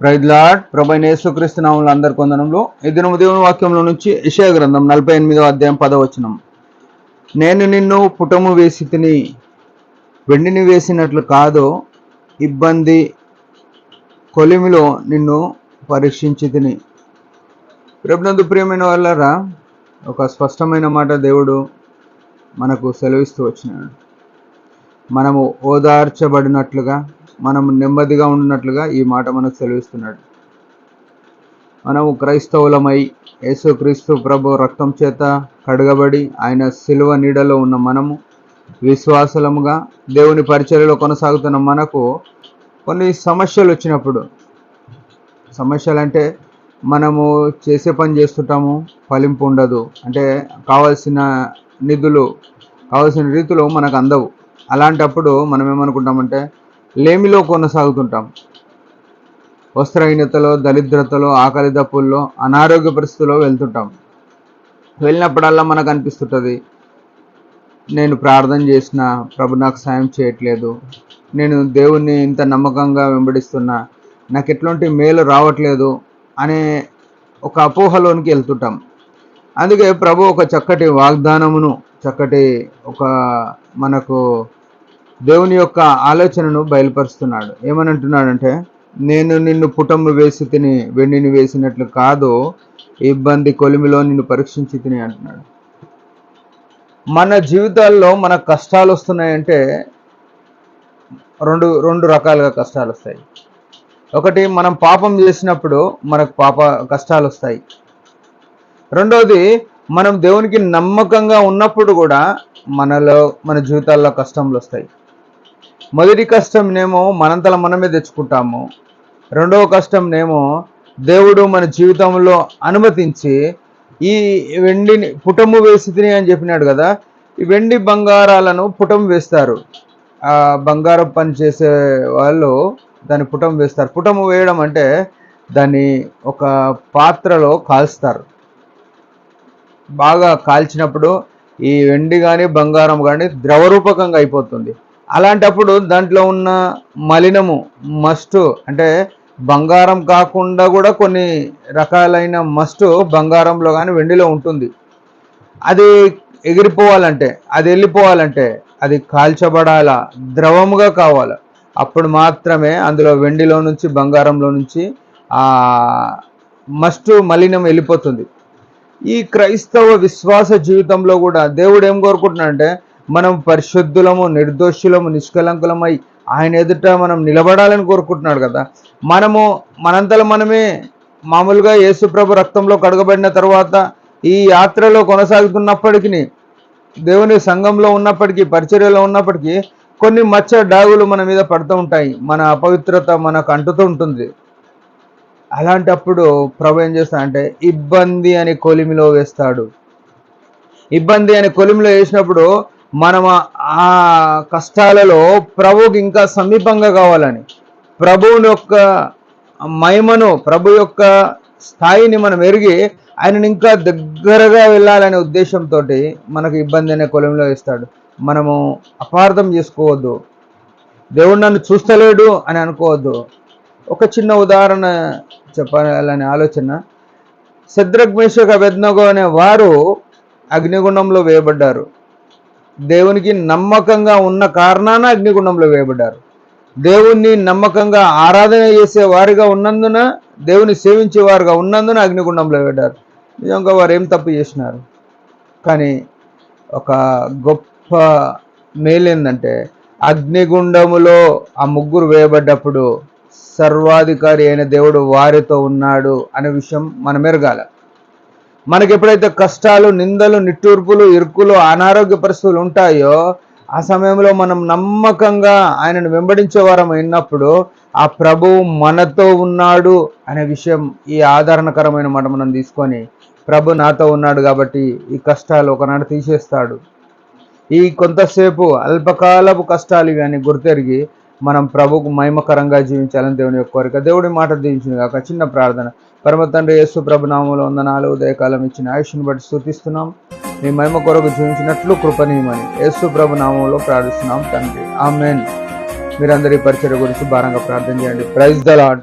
Praise lord. ప్రభువైన యేసుక్రీస్తు నామములో అందరికీ వందనములు. ఈ దినము దేవుని వాక్యంలో నుంచి యెషయా గ్రంథం 48వ అధ్యాయం 10వ వచనం. నేను నిన్ను పుటము వేసి తిని వెండిని వేసినట్లు కాదు, ఇబ్బంది కొలిమిలో నిన్ను పరీక్షించి తిని. ప్రభునందు ప్రియమైన వాళ్ళరా, ఒక స్పష్టమైన మాట దేవుడు మనకు సెలవిస్తూ వచ్చినాడు. మనము ఓదార్చబడినట్లుగా, మనము నెమ్మదిగా ఉన్నట్లుగా ఈ మాట మనకు సెలవిస్తున్నాడు. మనము క్రైస్తవులమై యేసుక్రీస్తు ప్రభు రక్తం చేత కడగబడి ఆయన శిలువ నీడలో ఉన్న మనము విశ్వాసలముగా దేవుని పరిచర్యలో కొనసాగుతున్న మనకు కొన్ని సమస్యలు వచ్చినప్పుడు, సమస్యలు అంటే మనము చేసే పని చేస్తుంటాము, ఫలింపు ఉండదు, అంటే కావాల్సిన నిధులు కావాల్సిన రీతిలో మనకు అందవు. అలాంటప్పుడు మనం ఏమనుకుంటామంటే లేమిలో కొనసాగుతుంటాం. వస్త్రహీనతలో, దరిద్రతలో, ఆకలి దప్పుల్లో, అనారోగ్య పరిస్థితుల్లో వెళ్తుంటాం. వెళ్ళినప్పుడల్లా మనకు అనిపిస్తుంటుంది, నేను ప్రార్థన చేసిన ప్రభు నాకు సాయం చేయట్లేదు, నేను దేవుణ్ణి ఇంత నమ్మకంగా వెంబడిస్తున్నా, నాకు ఎట్లాంటి మేలు రావట్లేదు అనే ఒక అపోహలోనికి వెళ్తుంటాం. అందుకే ప్రభు ఒక చక్కటి వాగ్దానమును, చక్కటి ఒక మనకు దేవుని యొక్క ఆలోచనను బయలుపరుస్తున్నాడు. ఏమని అంటున్నాడంటే, నేను నిన్ను పుటము వేసి తిని వెండిని వేసినట్లు కాదు, ఇబ్బంది కొలిమిలో నిన్ను పరీక్షించి తిని అంటున్నాడు. మన జీవితాల్లో మన కష్టాలు వస్తున్నాయంటే రెండు రకాలుగా కష్టాలు వస్తాయి. ఒకటి, మనం పాపం చేసినప్పుడు మనకు కష్టాలు వస్తాయి. రెండోది, మనం దేవునికి నమ్మకంగా ఉన్నప్పుడు కూడా మన జీవితాల్లో కష్టంలు వస్తాయి. మొదటి కష్టంనేమో మనంతలో మనమే తెచ్చుకుంటాము. రెండవ కష్టంనేమో దేవుడు మన జీవితంలో అనుమతించి ఈ వెండిని పుటము వేసి తిని అని చెప్పినాడు కదా, ఈ వెండి బంగారాలను పుటం వేస్తారు. ఆ బంగారం పని చేసే వాళ్ళు దాన్ని పుటం వేస్తారు. పుటము వేయడం అంటే దాన్ని ఒక పాత్రలో కాల్స్తారు. బాగా కాల్చినప్పుడు ఈ వెండి కానీ బంగారం కానీ ద్రవరూపకంగా అయిపోతుంది. అలాంటప్పుడు దాంట్లో ఉన్న మలినము, మస్టు, అంటే బంగారం కాకుండా కూడా కొన్ని రకాలైన మస్టు బంగారంలో కానీ వెండిలో ఉంటుంది. అది ఎగిరిపోవాలంటే, అది వెళ్ళిపోవాలంటే అది కాల్చబడాలా, ద్రవముగా కావాలి. అప్పుడు మాత్రమే అందులో వెండిలో నుంచి, బంగారంలో నుంచి ఆ మస్టు మలినం వెళ్ళిపోతుంది. ఈ క్రైస్తవ విశ్వాస జీవితంలో కూడా దేవుడు ఏం కోరుకుంటున్నాడంటే, మనం పరిశుద్ధులము, నిర్దోషులము, నిష్కలంకులమై ఆయన ఎదుట మనం నిలబడాలని కోరుకుంటున్నాడు కదా. మనంతలో మనమే మామూలుగా యేసుప్రభు రక్తంలో కడగబడిన తర్వాత ఈ యాత్రలో కొనసాగుతున్నప్పటికీ, దేవుని సంఘంలో ఉన్నప్పటికీ, పరిచర్యలో ఉన్నప్పటికీ కొన్ని మచ్చ డాగులు మన మీద పడుతూ ఉంటాయి. మన అపవిత్రత మనకు అంటుతూ ఉంటుంది. అలాంటప్పుడు ప్రభు ఏం చేస్తాడంటే ఇబ్బంది అనే కొలిమిలో వేస్తాడు. ఇబ్బంది అనే కొలిమిలో వేసినప్పుడు మనం ఆ కష్టాలలో ప్రభువుకి ఇంకా సమీపంగా కావాలని, ప్రభువుని యొక్క మహిమను, ప్రభు యొక్క స్థాయిని మనం ఎరిగి ఆయనని ఇంకా దగ్గరగా వెళ్ళాలనే ఉద్దేశంతో మనకు ఇబ్బంది అనే కొలిమిలో వేస్తాడు. మనము అపార్థం చేసుకోవద్దు, దేవుడు నన్ను చూస్తలేడు అని అనుకోవద్దు. ఒక చిన్న ఉదాహరణ చెప్పాలనే ఆలోచన. శద్రక్, మేషక్, అబేద్నెగో అనే వారు అగ్నిగుండంలో వేయబడ్డారు. దేవునికి నమ్మకంగా ఉన్న కారణాన అగ్నిగుండంలో వేయబడ్డారు. దేవుణ్ణి నమ్మకంగా ఆరాధన చేసే వారిగా ఉన్నందున, దేవుని సేవించే వారుగా ఉన్నందున అగ్నిగుండంలో వేయబడ్డారు. నిజంగా వారు ఏం తప్పు చేసినారు? కానీ ఒక గొప్ప మేలేందంటే అగ్నిగుండములో ఆ ముగ్గురు వేయబడ్డప్పుడు సర్వాధికారి అయిన దేవుడు వారితో ఉన్నాడు అనే విషయం మనం ఎరగాల. మనకి ఎప్పుడైతే కష్టాలు, నిందలు, నిట్టూర్పులు, ఇరుకులు, అనారోగ్య పరిస్థితులు ఉంటాయో ఆ సమయంలో మనం నమ్మకంగా ఆయనను వెంబడించే వారం అయినప్పుడు ఆ ప్రభువు మనతో ఉన్నాడు అనే విషయం, ఈ ఆదరణకరమైన మాట మనం తీసుకొని, ప్రభు నాతో ఉన్నాడు కాబట్టి ఈ కష్టాలు ఒకనాడు తీసేస్తాడు, ఈ కొంతసేపు అల్పకాలపు కష్టాలు ఇవి అని గుర్తెరిగి మనం ప్రభుకు మహిమకరంగా జీవించాలని దేవుని యొక్క కోరిక. దేవుడి మాట దీవించింది కాక చిన్న ప్రార్థన. పరమ తండ్రి యేసు ప్రభు నామములో వందనాలు. ఉదయకాలం ఇచ్చిన ఆయుష్ను బట్టి స్తుతిస్తున్నాం. మీ మహిమ కొరకు జీవించినట్లు కృపనీయమని యేసు ప్రభు నామములో ప్రార్థిస్తున్నాం తండ్రి, ఆమేన్. మీరందరి పరిచర్య గురించి భారంగా ప్రార్థన చేయండి. Praise the lord.